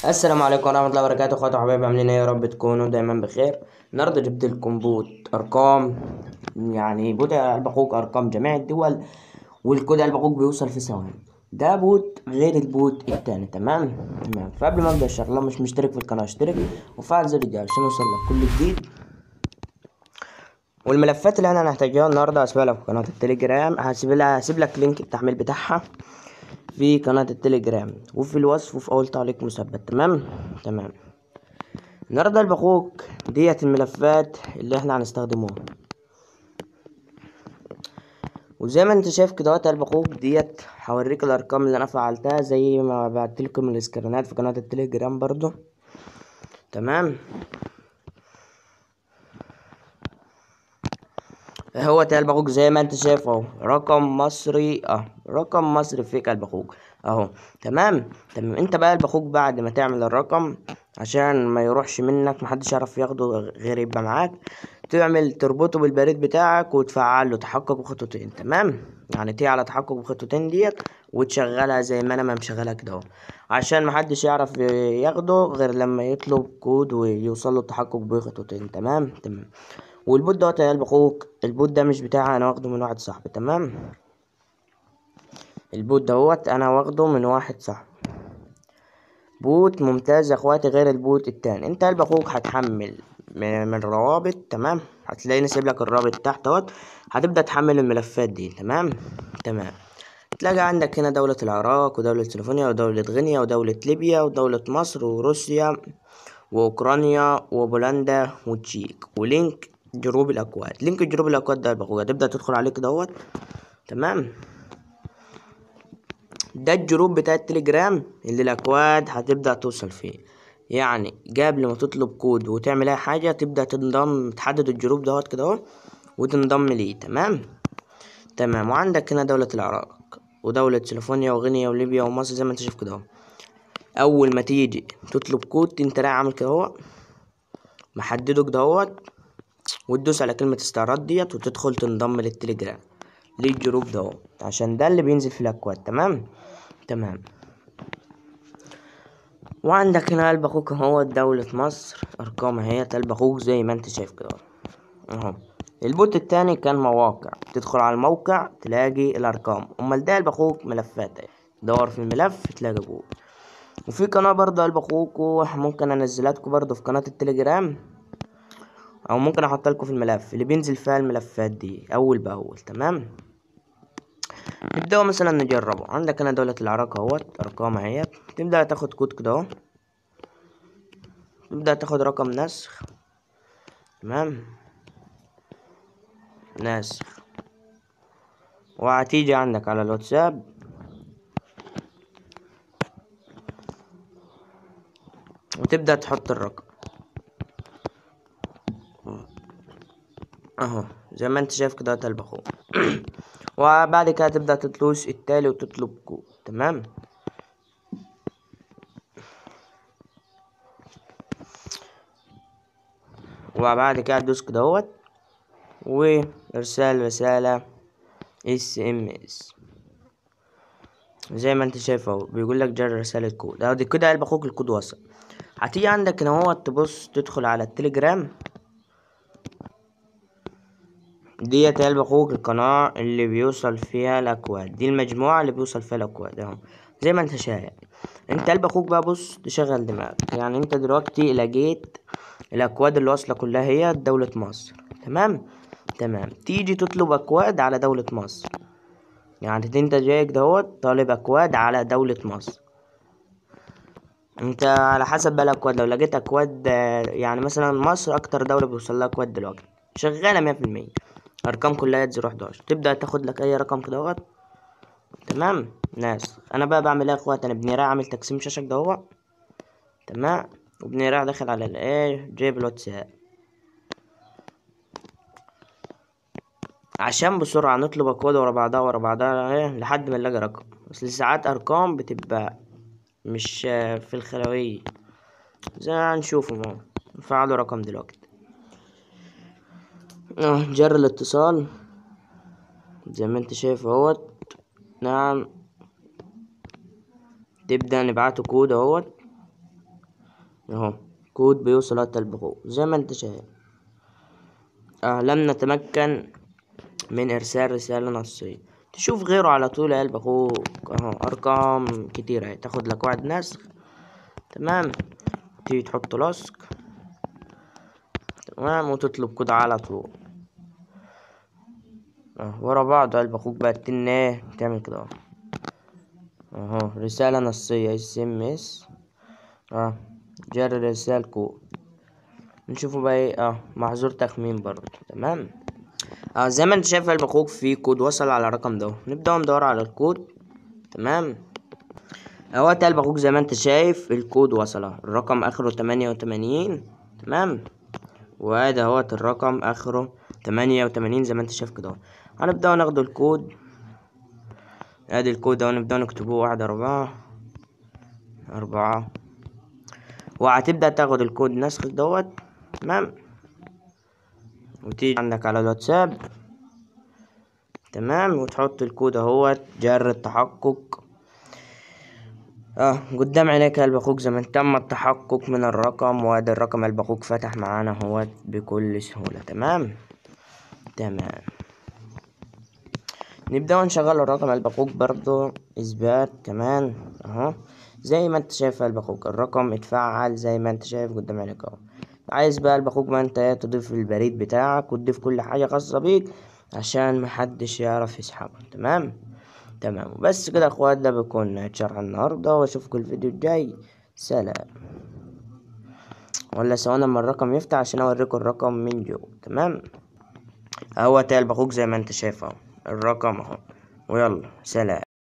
السلام عليكم ورحمة الله وبركاته، اخواتي وحبايبي، عاملين ايه؟ يا رب تكونوا دايما بخير. النهارده جبت لكم بوت ارقام، يعني بوت قلب اخوك ارقام جميع الدول، والكود قلب اخوك بيوصل في ثواني. ده بوت غير البوت التاني. تمام. فقبل ما ابدا الشغل، لو مش مشترك في القناة اشترك وفعل زر الجرس عشان يوصلك كل جديد. والملفات اللي انا هنحتاجها النهارده هسيبها لك في قناة التليجرام، هسيب لك لينك التحميل بتاعها في قناة التليجرام وفي الوصف وفي اول تعليق مثبت. تمام. النهارده الباقوك ديت الملفات اللي احنا هنستخدموها، وزي ما انت شايف كده اهوت الباقوك ديت هوريك الارقام اللي انا فعلتها زي ما بعتلكم الاسكرينات في قناة التليجرام برضو. تمام. هو تلب اخوك زي ما انت شايف اهو، رقم مصري، رقم مصري في قلب اخوك اهو. تمام. انت بقى قلب اخوك بعد ما تعمل الرقم عشان ما يروحش منك، محدش يعرف ياخده غير يبقى معاك، تربطه بالبريد بتاعك وتفعل له تحقق بخطوتين. تمام، يعني تيجي على تحقق بخطوتين ديت وتشغلها زي ما انا ما مشغلها كده اهو، عشان محدش يعرف ياخده غير لما يطلب كود ويوصل له التحقق بخطوتين. تمام. والبوت دوت يا قلب اخوك، البوت ده مش بتاعي، انا واخده من واحد صاحبي. تمام، البوت دوت انا واخده من واحد صاحبي، بوت ممتاز يا اخواتي غير البوت التاني. انت قلب اخوك هتحمل من الروابط. تمام، هتلاقيني سايب لك الرابط تحت اهوت، هتبدا تحمل الملفات دي. تمام. تلاقي عندك هنا دولة العراق ودولة سلوفينيا ودولة غينيا ودولة ليبيا ودولة مصر وروسيا واوكرانيا وبولندا وتشيك ولينك جروب الاكواد. لينك جروب الاكواد ده بقى تبدا تدخل عليه كدهوت. تمام، ده الجروب بتاع التليجرام اللي الاكواد هتبدا توصل فيه، يعني قبل ما تطلب كود وتعمل اي حاجه تبدا تنضم، تحدد الجروب دوت كده اهو وتنضم ليه. تمام. وعندك هنا دولة العراق ودولة سلوفونيا وغينيا وليبيا ومصر زي ما انت شايف كده اهو. اول ما تيجي تطلب كود انت رايح عامل كده اهو، محدده كده اهوت، وتدوس على كلمة استعراض ديت وتدخل تنضم للتليجرام للجروب ده، عشان ده اللي بينزل في الاكواد. تمام. وعندك هنا قلب اخوك هو دولة مصر، ارقام اهي قلب اخوك زي ما انت شايف كده اهو. البوت التاني كان مواقع، تدخل على الموقع تلاقي الارقام، امال ده قلب اخوك ملفات اهي، دور في الملف تلاقي جوه. وفي قناة برضه قلب اخوك ممكن انزلها لكم برضه في قناة التليجرام، او ممكن احط لكم في الملف اللي بينزل فيها الملفات دي اول باول. تمام، نبدأ مثلا نجربه. عندك هنا دولة العراق اهوت، ارقام اهيت، تبدأ تاخد كود كده اهو، تبدأ تاخد رقم نسخ. تمام، نسخ، وهتيجي عندك على الواتساب وتبدأ تحط الرقم اهو زي ما انت شايف كده تلبخه وبعد كده تبدأ تدوس التالي وتطلب كود. تمام، وبعد كده تدوس كده اهوت وارسال رسالة SMS زي ما انت شايف اهو، بيقول لك جرى رسالة كود اهو. دي كده قلب اخوك الكود وصل. هتيجي عندك هنا اهو تبص تدخل على التليجرام ديت قلب اخوك، القناة اللي بيوصل فيها الاكواد دي، المجموعة اللي بيوصل فيها الاكواد اهو زي ما انت شايف. انت قلب اخوك بقى بص تشغل دماغك، يعني انت دلوقتي لقيت الاكواد اللي واصلة كلها هي دولة مصر. تمام. تيجي تطلب اكواد على دولة مصر، يعني انت جايك دهوت طالب اكواد على دولة مصر. انت على حسب بقى الاكواد، لو لقيت اكواد يعني مثلا مصر اكتر دولة بيوصل لها اكواد دلوقتي شغالة 100%، ارقام كلها 0 11، تبدأ تاخد لك اي رقم كده اهوت. تمام، ناس انا بقى بعمل ايه يا اخوات، انا ابني رايح عامل تقسيم شاشة كده اهوت. تمام، وابني رايح داخل على الايه جايب الواتساب عشان بسرعة نطلب اكواد ورا بعضها ايه لحد ما نلاقي رقم. اصل ساعات ارقام بتبقى مش في الخلوية زي ما هنشوفه اهو. نفعله رقم دلوقتي جر الاتصال زي ما انت شايف اهوت. نعم، تبدأ نبعته كود اهوت اهو كود بيوصل على قلب اخوك زي ما انت شايف. لم نتمكن من ارسال رسالة نصية. تشوف غيره على طول يا قلب اخوك اهو، ارقام كتير اهي، تاخد لك واحد نسخ تمام، تيجي تحط لصق تمام وتطلب كود على طول ورا بعض. قلب اخوك بقى ايه تعمل كده اهو، رسالة نصية SMS جر رسالة كود. نشوفه بقى ايه محظور تخمين برضه تمام. زي ما انت شايف قلب اخوك في كود وصل على الرقم ده، نبدأ ندور على الكود تمام. اهوت قلب اخوك زي ما انت شايف الكود وصل، الرقم اخره 88 تمام، وادي اهوت الرقم اخره 88 زي ما انت شايف كده. هنبدأ ناخد الكود، ادي الكود اهو، نبدأ نكتبه 1 4 وهتبدأ تاخد الكود نسخ دوت تمام، وتيجي عندك على الواتساب تمام، وتحط الكود اهوت جر التحقق قدام عينيك يا قلب اخوك زي ما تم التحقق من الرقم، وادي الرقم قلب اخوك فتح معانا اهوت بكل سهولة تمام. نبدأ نشغل الرقم قلب اخوك برضو اثبات كمان اهو، زي ما انت شايف قلب اخوك الرقم اتفعل زي ما انت شايف قدام عينيك اهو. عايز بقى قلب اخوك ما انت تضيف البريد بتاعك وتضيف كل حاجة خاصة بيك عشان محدش يعرف يسحبه تمام. وبس كده يا اخوات، ده بيكون شرح النهاردة، واشوفكم الفيديو الجاي. سلام. ولا ثواني اما الرقم يفتح عشان اوريكم الرقم من جوه تمام. اهو قلب اخوك زي ما انت شايف اهو الرقم اهو، ويلا سلام.